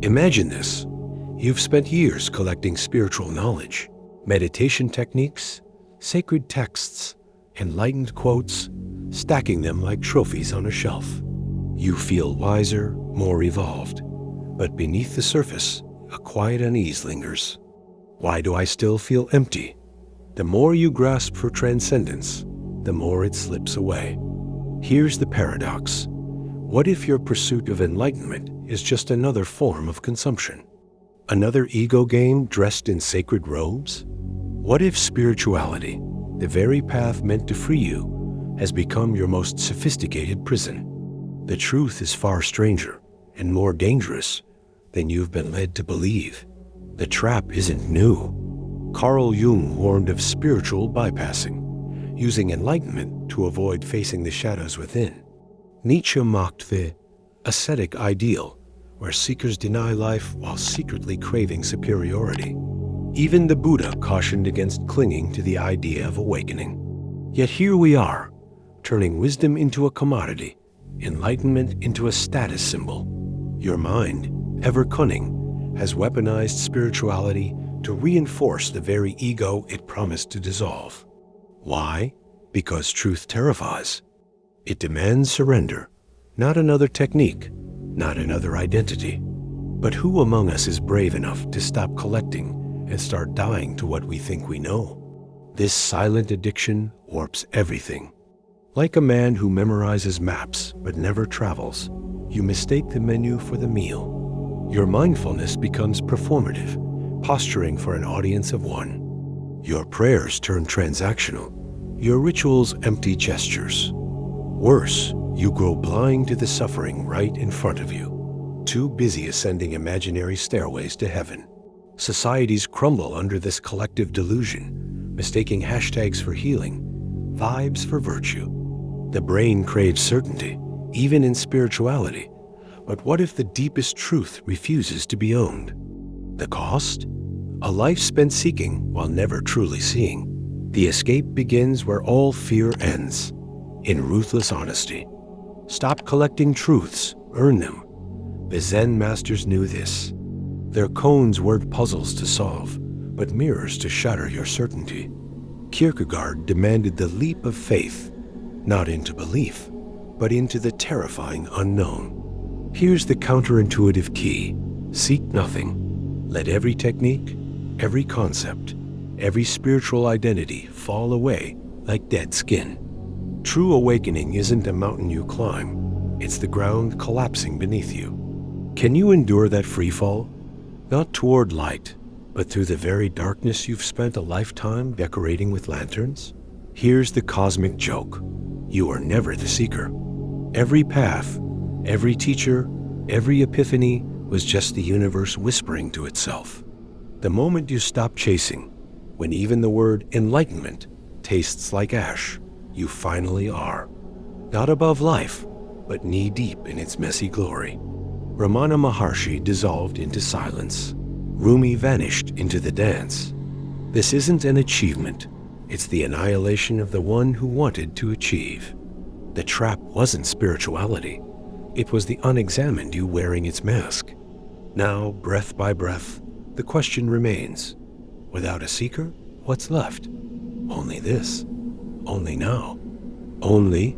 Imagine this. You've spent years collecting spiritual knowledge, meditation techniques, sacred texts, enlightened quotes, stacking them like trophies on a shelf. You feel wiser, more evolved. But beneath the surface, a quiet unease lingers. Why do I still feel empty? The more you grasp for transcendence, the more it slips away. Here's the paradox. What if your pursuit of enlightenment is just another form of consumption? Another ego game dressed in sacred robes? What if spirituality, the very path meant to free you, has become your most sophisticated prison? The truth is far stranger and more dangerous than you've been led to believe. The trap isn't new. Carl Jung warned of spiritual bypassing, using enlightenment to avoid facing the shadows within. Nietzsche mocked the ascetic ideal, where seekers deny life while secretly craving superiority. Even the Buddha cautioned against clinging to the idea of awakening. Yet here we are, turning wisdom into a commodity, enlightenment into a status symbol. Your mind, ever cunning, has weaponized spirituality to reinforce the very ego it promised to dissolve. Why? Because truth terrifies. It demands surrender, not another technique, not another identity. But who among us is brave enough to stop collecting and start dying to what we think we know? This silent addiction warps everything. Like a man who memorizes maps but never travels, you mistake the menu for the meal. Your mindfulness becomes performative, posturing for an audience of one. Your prayers turn transactional, your rituals empty gestures. Worse, you grow blind to the suffering right in front of you, too busy ascending imaginary stairways to heaven. Societies crumble under this collective delusion, mistaking hashtags for healing, vibes for virtue. The brain craves certainty, even in spirituality. But what if the deepest truth refuses to be owned? The cost? A life spent seeking while never truly seeing. The escape begins where all fear ends, in ruthless honesty. Stop collecting truths, earn them. The Zen masters knew this. Their koans weren't puzzles to solve, but mirrors to shatter your certainty. Kierkegaard demanded the leap of faith, not into belief, but into the terrifying unknown. Here's the counterintuitive key. Seek nothing. Let every technique, every concept, every spiritual identity fall away like dead skin. True awakening isn't a mountain you climb. It's the ground collapsing beneath you. Can you endure that free fall? Not toward light, but through the very darkness you've spent a lifetime decorating with lanterns? Here's the cosmic joke. You are never the seeker. Every path, every teacher, every epiphany was just the universe whispering to itself. The moment you stop chasing, when even the word enlightenment tastes like ash, you finally are. Not above life, but knee-deep in its messy glory. Ramana Maharshi dissolved into silence. Rumi vanished into the dance. This isn't an achievement. It's the annihilation of the one who wanted to achieve. The trap wasn't spirituality. It was the unexamined you wearing its mask. Now, breath by breath, the question remains. Without a seeker, what's left? Only this. Only now. Only